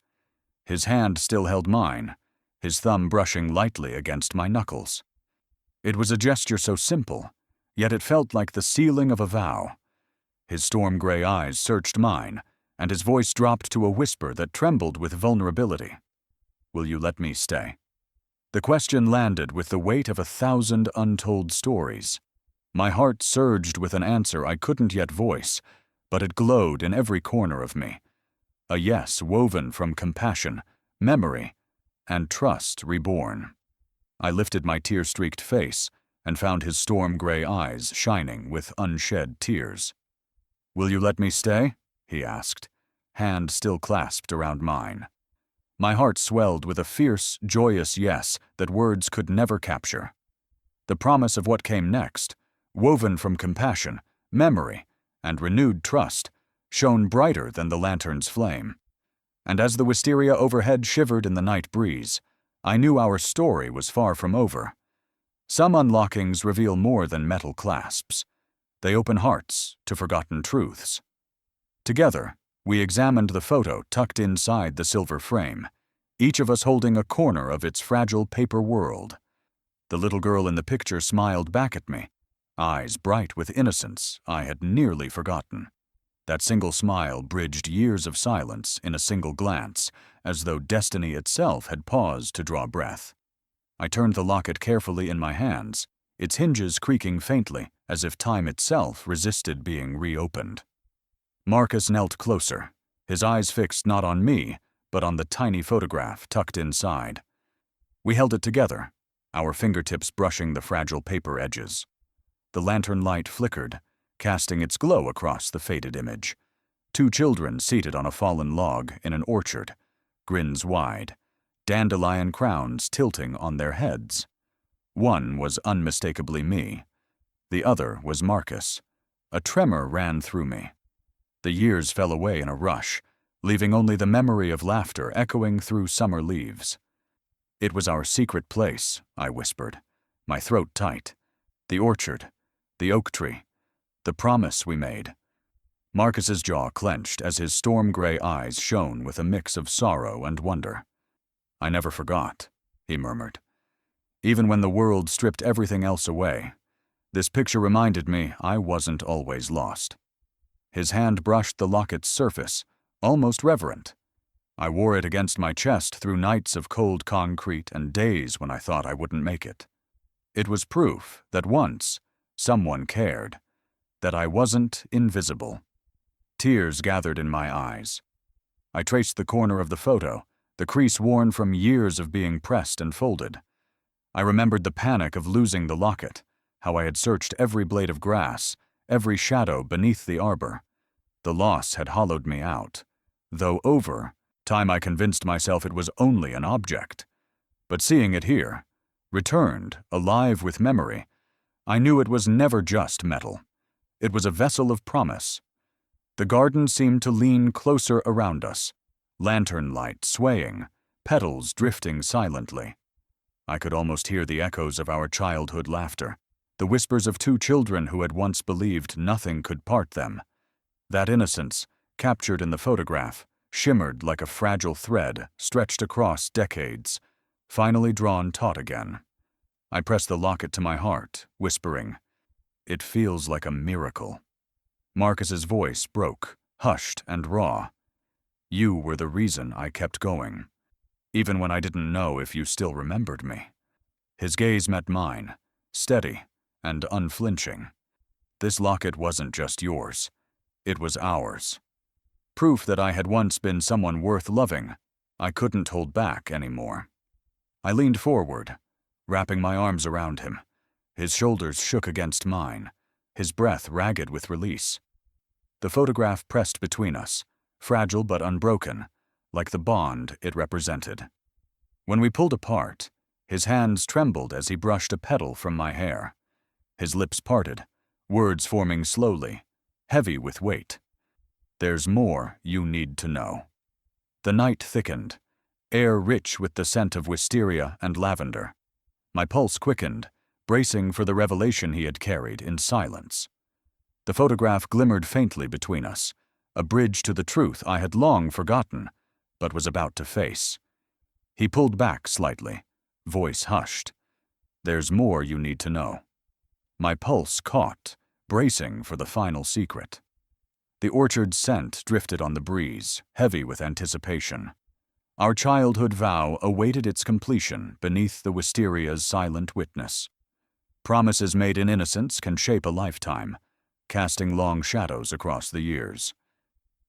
His hand still held mine, his thumb brushing lightly against my knuckles. It was a gesture so simple, yet it felt like the sealing of a vow. His storm-gray eyes searched mine, and his voice dropped to a whisper that trembled with vulnerability. "Will you let me stay?" The question landed with the weight of 1,000 untold stories. My heart surged with an answer I couldn't yet voice, but it glowed in every corner of me. A yes woven from compassion, memory, and trust reborn. I lifted my tear-streaked face and found his storm-gray eyes shining with unshed tears. "Will you let me stay?" he asked, hand still clasped around mine. My heart swelled with a fierce, joyous yes that words could never capture. The promise of what came next, woven from compassion, memory, and renewed trust, shone brighter than the lantern's flame. And as the wisteria overhead shivered in the night breeze, I knew our story was far from over. Some unlockings reveal more than metal clasps. They open hearts to forgotten truths. Together, we examined the photo tucked inside the silver frame, each of us holding a corner of its fragile paper world. The little girl in the picture smiled back at me, eyes bright with innocence I had nearly forgotten. That single smile bridged years of silence in a single glance, as though destiny itself had paused to draw breath. I turned the locket carefully in my hands, its hinges creaking faintly, as if time itself resisted being reopened. Marcus knelt closer, his eyes fixed not on me, but on the tiny photograph tucked inside. We held it together, our fingertips brushing the fragile paper edges. The lantern light flickered, casting its glow across the faded image. Two children seated on a fallen log in an orchard, grins wide, dandelion crowns tilting on their heads. One was unmistakably me. The other was Marcus. A tremor ran through me. The years fell away in a rush, leaving only the memory of laughter echoing through summer leaves. "It was our secret place," I whispered, my throat tight. "The orchard, the oak tree, the promise we made." Marcus's jaw clenched as his storm-gray eyes shone with a mix of sorrow and wonder. "I never forgot," he murmured. "Even when the world stripped everything else away, this picture reminded me I wasn't always lost." His hand brushed the locket's surface, almost reverent. I wore it against my chest through nights of cold concrete and days when I thought I wouldn't make it. It was proof that once, someone cared, that I wasn't invisible. Tears gathered in my eyes. I traced the corner of the photo, the crease worn from years of being pressed and folded. I remembered the panic of losing the locket, how I had searched every blade of grass, every shadow beneath the arbor. The loss had hollowed me out. Though over time, I convinced myself it was only an object. But seeing it here, returned, alive with memory, I knew it was never just metal. It was a vessel of promise. The garden seemed to lean closer around us, lantern light swaying, petals drifting silently. I could almost hear the echoes of our childhood laughter, the whispers of two children who had once believed nothing could part them. That innocence, captured in the photograph, shimmered like a fragile thread stretched across decades, finally drawn taut again. I pressed the locket to my heart, whispering, "It feels like a miracle." Marcus's voice broke, hushed and raw. "You were the reason I kept going, even when I didn't know if you still remembered me." His gaze met mine, steady and unflinching. "This locket wasn't just yours. It was ours." Proof that I had once been someone worth loving. I couldn't hold back anymore. I leaned forward, wrapping my arms around him. His shoulders shook against mine, his breath ragged with release. The photograph pressed between us, fragile but unbroken, like the bond it represented. When we pulled apart, his hands trembled as he brushed a petal from my hair. His lips parted, words forming slowly, heavy with weight. "There's more you need to know." The night thickened, air rich with the scent of wisteria and lavender. My pulse quickened, bracing for the revelation he had carried in silence. The photograph glimmered faintly between us, a bridge to the truth I had long forgotten, but was about to face. He pulled back slightly, voice hushed. "There's more you need to know." My pulse caught, bracing for the final secret. The orchard's scent drifted on the breeze, heavy with anticipation. Our childhood vow awaited its completion beneath the wistaria's silent witness. Promises made in innocence can shape a lifetime, casting long shadows across the years.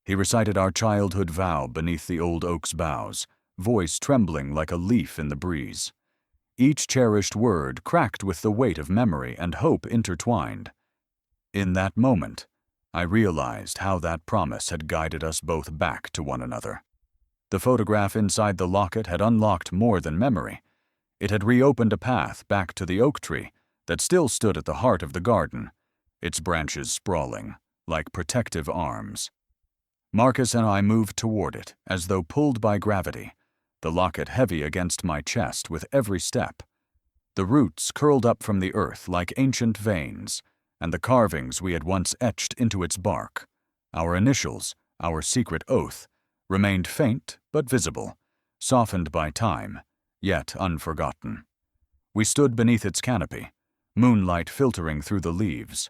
He recited our childhood vow beneath the old oak's boughs, voice trembling like a leaf in the breeze. Each cherished word cracked with the weight of memory and hope intertwined. In that moment, I realized how that promise had guided us both back to one another. The photograph inside the locket had unlocked more than memory. It had reopened a path back to the oak tree that still stood at the heart of the garden, its branches sprawling, like protective arms. Marcus and I moved toward it, as though pulled by gravity, the locket heavy against my chest with every step. The roots curled up from the earth like ancient veins, and the carvings we had once etched into its bark, our initials, our secret oath, remained faint but visible, softened by time, yet unforgotten. We stood beneath its canopy, moonlight filtering through the leaves.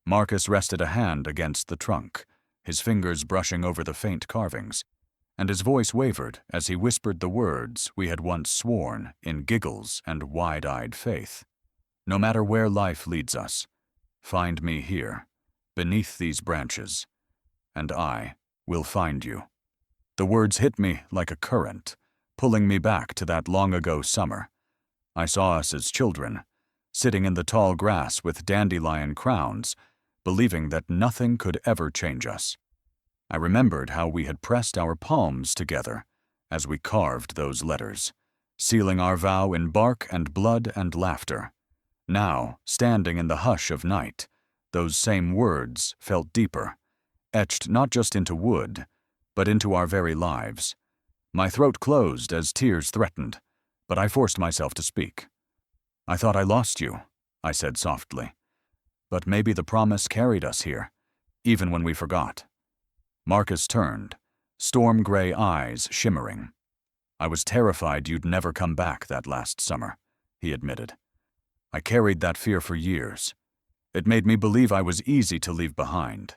Marcus rested a hand against the trunk, his fingers brushing over the faint carvings, and his voice wavered as he whispered the words we had once sworn in giggles and wide-eyed faith. "No matter where life leads us, find me here, beneath these branches, and I will find you." The words hit me like a current, pulling me back to that long-ago summer. I saw us as children, sitting in the tall grass with dandelion crowns, believing that nothing could ever change us. I remembered how we had pressed our palms together as we carved those letters, sealing our vow in bark and blood and laughter. Now, standing in the hush of night, those same words felt deeper, etched not just into wood, but into our very lives. My throat closed as tears threatened, but I forced myself to speak. "I thought I lost you," I said softly. "But maybe the promise carried us here, even when we forgot." Marcus turned, storm-gray eyes shimmering. "I was terrified you'd never come back that last summer," he admitted. "I carried that fear for years. It made me believe I was easy to leave behind."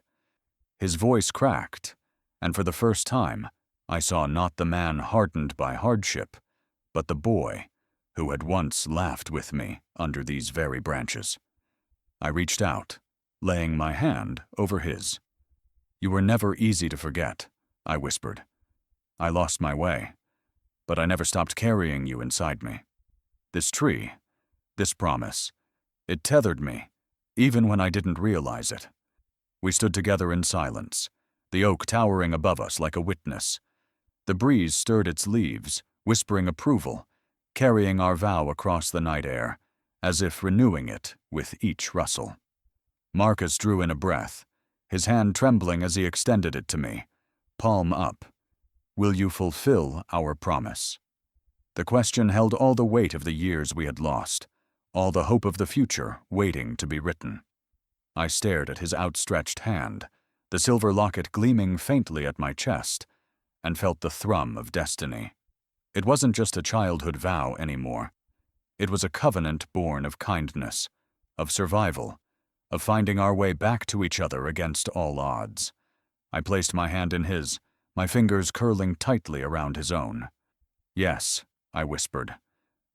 His voice cracked, and for the first time, I saw not the man hardened by hardship, but the boy who had once laughed with me under these very branches. I reached out, laying my hand over his. "You were never easy to forget," I whispered. "I lost my way, but I never stopped carrying you inside me. This tree, this promise, It tethered me, even when I didn't realize it. We stood together in silence, the oak towering above us like a witness. The breeze stirred its leaves, whispering approval, carrying our vow across the night air, as if renewing it with each rustle. Marcus drew in a breath, his hand trembling as he extended it to me, palm up. Will you fulfill our promise? The question held all the weight of the years we had lost, all the hope of the future waiting to be written. I stared at his outstretched hand, the silver locket gleaming faintly at my chest, and felt the thrum of destiny. It wasn't just a childhood vow anymore. It was a covenant born of kindness, of survival, of finding our way back to each other against all odds. I placed my hand in his, my fingers curling tightly around his own. Yes, I whispered,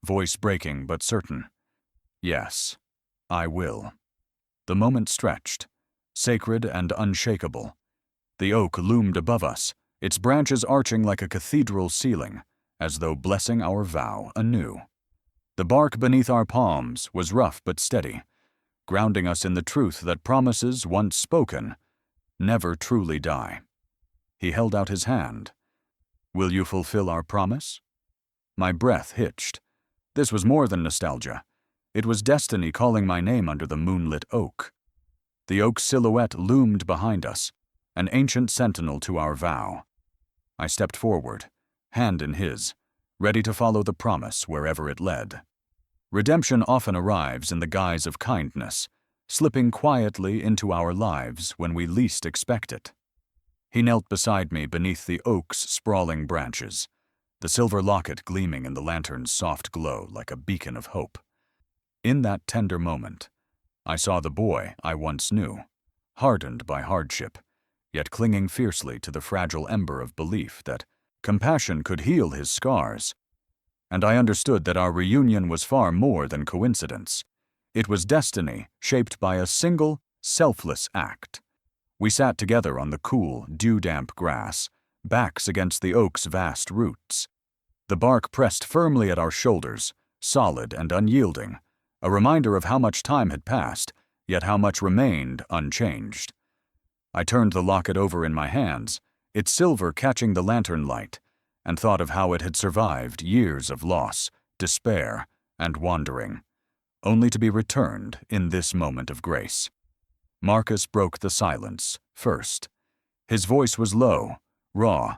voice breaking but certain. Yes, I will. The moment stretched, sacred and unshakable. The oak loomed above us, its branches arching like a cathedral ceiling, as though blessing our vow anew. The bark beneath our palms was rough but steady, grounding us in the truth that promises once spoken never truly die. He held out his hand. Will you fulfill our promise? My breath hitched. This was more than nostalgia. It was destiny calling my name under the moonlit oak. The oak's silhouette loomed behind us, an ancient sentinel to our vow. I stepped forward, hand in his, ready to follow the promise wherever it led. Redemption often arrives in the guise of kindness, slipping quietly into our lives when we least expect it. He knelt beside me beneath the oak's sprawling branches, the silver locket gleaming in the lantern's soft glow like a beacon of hope. In that tender moment, I saw the boy I once knew, hardened by hardship, yet clinging fiercely to the fragile ember of belief that compassion could heal his scars. And I understood that our reunion was far more than coincidence. It was destiny shaped by a single, selfless act. We sat together on the cool, dew-damp grass, backs against the oak's vast roots. The bark pressed firmly at our shoulders, solid and unyielding, a reminder of how much time had passed, yet how much remained unchanged. I turned the locket over in my hands, its silver catching the lantern light, and thought of how it had survived years of loss, despair, and wandering, only to be returned in this moment of grace. Marcus broke the silence first. His voice was low, raw.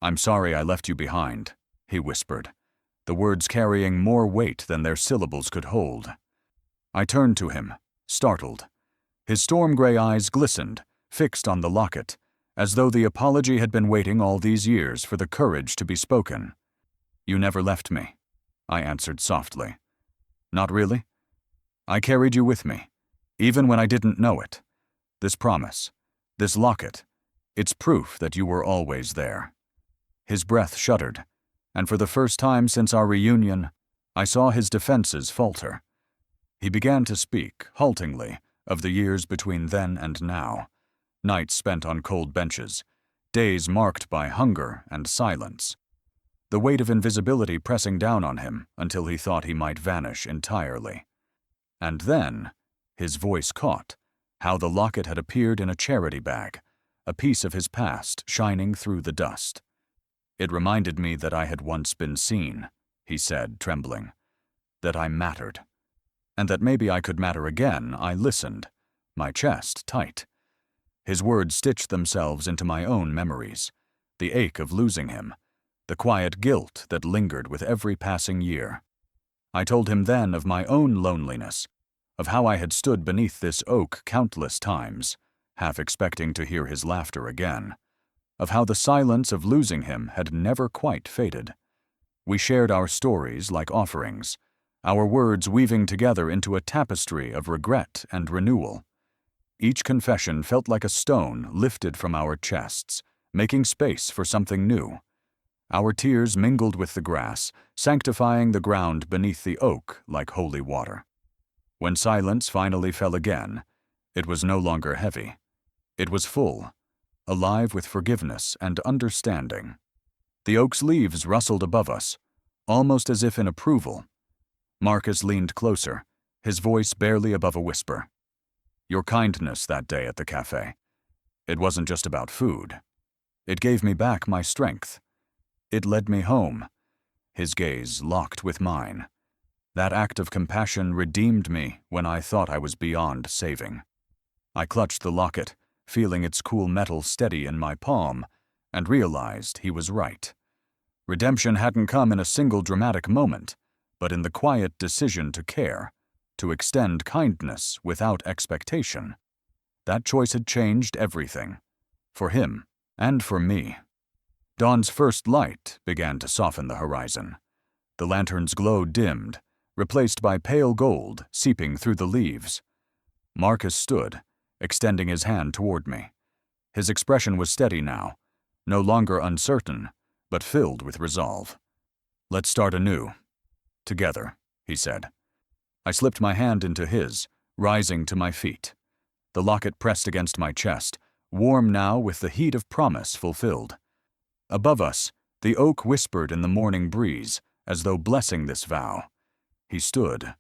I'm sorry I left you behind, he whispered, the words carrying more weight than their syllables could hold. I turned to him, startled. His storm-gray eyes glistened, fixed on the locket, as though the apology had been waiting all these years for the courage to be spoken. You never left me, I answered softly. Not really. I carried you with me, even when I didn't know it. This promise, this locket, it's proof that you were always there. His breath shuddered, and for the first time since our reunion, I saw his defenses falter. He began to speak, haltingly, of the years between then and now, nights spent on cold benches, days marked by hunger and silence, the weight of invisibility pressing down on him until he thought he might vanish entirely. And then, his voice caught, how the locket had appeared in a charity bag, a piece of his past shining through the dust. It reminded me that I had once been seen, he said, trembling, that I mattered, and that maybe I could matter again. I listened, my chest tight. His words stitched themselves into my own memories, the ache of losing him, the quiet guilt that lingered with every passing year. I told him then of my own loneliness, of how I had stood beneath this oak countless times, half expecting to hear his laughter again, of how the silence of losing him had never quite faded. We shared our stories like offerings, our words weaving together into a tapestry of regret and renewal. Each confession felt like a stone lifted from our chests, making space for something new. Our tears mingled with the grass, sanctifying the ground beneath the oak like holy water. When silence finally fell again, it was no longer heavy. It was full, alive with forgiveness and understanding. The oak's leaves rustled above us, almost as if in approval. Marcus leaned closer, his voice barely above a whisper. Your kindness that day at the café. It wasn't just about food. It gave me back my strength. It led me home. His gaze locked with mine. That act of compassion redeemed me when I thought I was beyond saving. I clutched the locket, feeling its cool metal steady in my palm, and realized he was right. Redemption hadn't come in a single dramatic moment, but in the quiet decision to care, to extend kindness without expectation. That choice had changed everything, for him and for me. Dawn's first light began to soften the horizon. The lantern's glow dimmed, replaced by pale gold seeping through the leaves. Marcus stood, extending his hand toward me. His expression was steady now, no longer uncertain, but filled with resolve. Let's start anew. Together, he said. I slipped my hand into his, rising to my feet. The locket pressed against my chest, warm now with the heat of promise fulfilled. Above us, the oak whispered in the morning breeze, as though blessing this vow. He stood,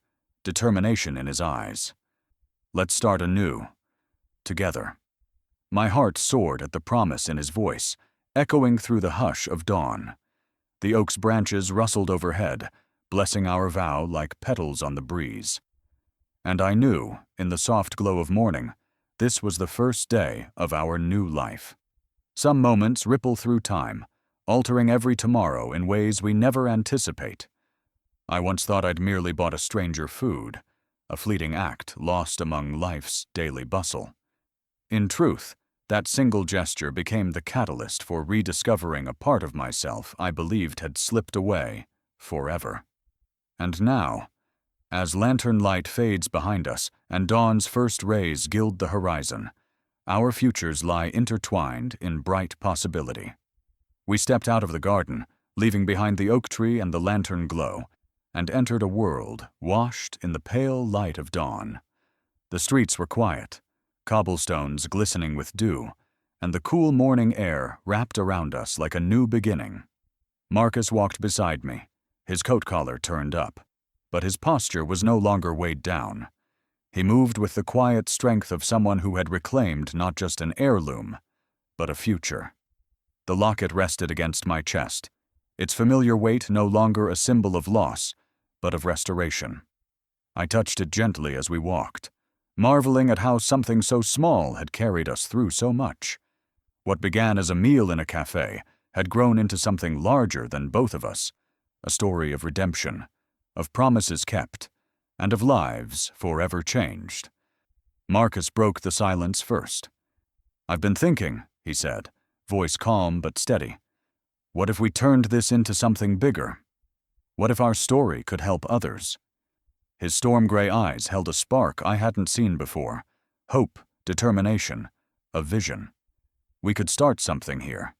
determination in his eyes. Let's start anew. Together. My heart soared at the promise in his voice, echoing through the hush of dawn. The oak's branches rustled overhead, blessing our vow like petals on the breeze. And I knew, in the soft glow of morning, this was the first day of our new life. Some moments ripple through time, altering every tomorrow in ways we never anticipate. I once thought I'd merely bought a stranger food, a fleeting act lost among life's daily bustle. In truth, that single gesture became the catalyst for rediscovering a part of myself I believed had slipped away forever. And now, as lantern light fades behind us and dawn's first rays gild the horizon, our futures lie intertwined in bright possibility. We stepped out of the garden, leaving behind the oak tree and the lantern glow, and entered a world washed in the pale light of dawn. The streets were quiet, cobblestones glistening with dew, and the cool morning air wrapped around us like a new beginning. Marcus walked beside me, his coat collar turned up, but his posture was no longer weighed down. He moved with the quiet strength of someone who had reclaimed not just an heirloom, but a future. The locket rested against my chest, its familiar weight no longer a symbol of loss, but of restoration. I touched it gently as we walked, marveling at how something so small had carried us through so much. What began as a meal in a café had grown into something larger than both of us, a story of redemption, of promises kept, and of lives forever changed. Marcus broke the silence first. I've been thinking, he said, voice calm but steady. What if we turned this into something bigger? What if our story could help others? His storm-gray eyes held a spark I hadn't seen before. Hope, determination, a vision. We could start something here.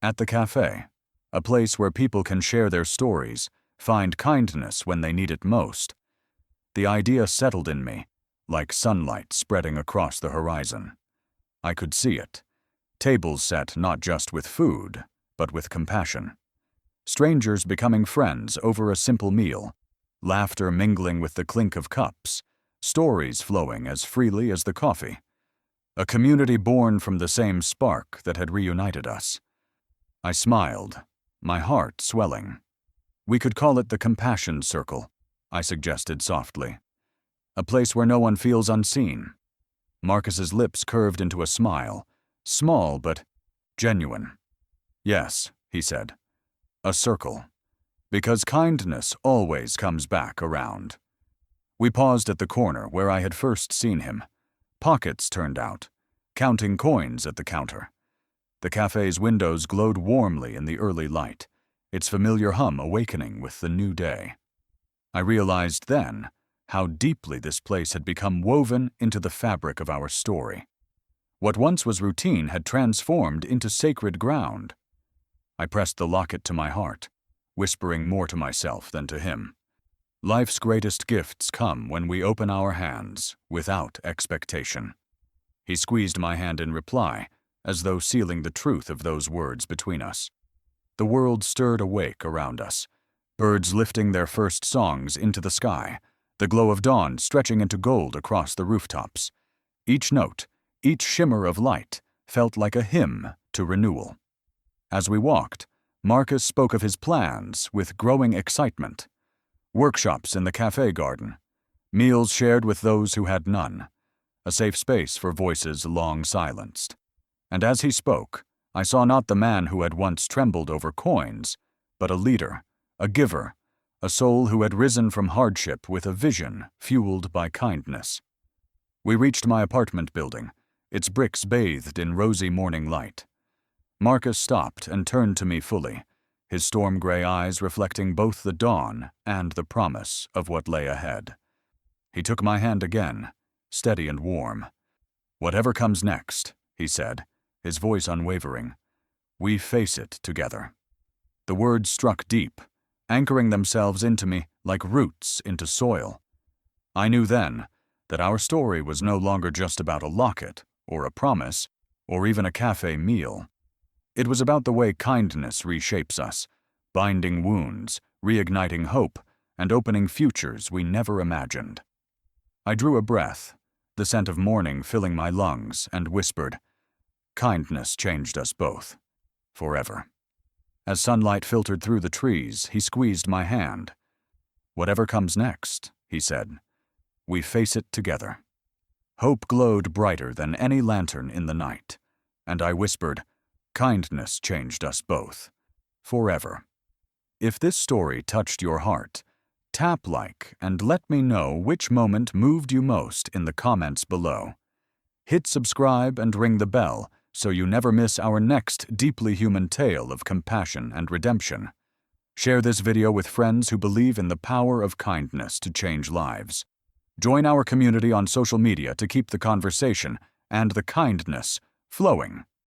At the café, a place where people can share their stories, find kindness when they need it most. The idea settled in me, like sunlight spreading across the horizon. I could see it. Tables set not just with food, but with compassion. Strangers becoming friends over a simple meal, laughter mingling with the clink of cups, stories flowing as freely as the coffee. A community born from the same spark that had reunited us. I smiled, my heart swelling. We could call it the Compassion Circle, I suggested softly. A place where no one feels unseen. Marcus's lips curved into a smile, small but genuine. Yes, he said. A circle. Because kindness always comes back around. We paused at the corner where I had first seen him. Pockets turned out, counting coins at the counter. The cafe's windows glowed warmly in the early light, its familiar hum awakening with the new day. I realized then how deeply this place had become woven into the fabric of our story. What once was routine had transformed into sacred ground. I pressed the locket to my heart, whispering more to myself than to him. Life's greatest gifts come when we open our hands without expectation. He squeezed my hand in reply, as though sealing the truth of those words between us. The world stirred awake around us, birds lifting their first songs into the sky, the glow of dawn stretching into gold across the rooftops. Each note, each shimmer of light, felt like a hymn to renewal. As we walked, Marcus spoke of his plans with growing excitement. Workshops in the café garden, meals shared with those who had none, a safe space for voices long silenced. And as he spoke, I saw not the man who had once trembled over coins, but a leader, a giver, a soul who had risen from hardship with a vision fueled by kindness. We reached my apartment building, its bricks bathed in rosy morning light. Marcus stopped and turned to me fully, his storm-gray eyes reflecting both the dawn and the promise of what lay ahead. He took my hand again, steady and warm. "Whatever comes next," he said, his voice unwavering, "we face it together." The words struck deep, anchoring themselves into me like roots into soil. I knew then that our story was no longer just about a locket, or a promise, or even a cafe meal. It was about the way kindness reshapes us, binding wounds, reigniting hope, and opening futures we never imagined. I drew a breath, the scent of morning filling my lungs, and whispered, "Kindness changed us both. Forever." As sunlight filtered through the trees, he squeezed my hand. "Whatever comes next," he said, "we face it together." Hope glowed brighter than any lantern in the night, and I whispered, "Kindness changed us both. Forever." If this story touched your heart, tap like and let me know which moment moved you most in the comments below. Hit subscribe and ring the bell so you never miss our next deeply human tale of compassion and redemption. Share this video with friends who believe in the power of kindness to change lives. Join our community on social media to keep the conversation and the kindness flowing.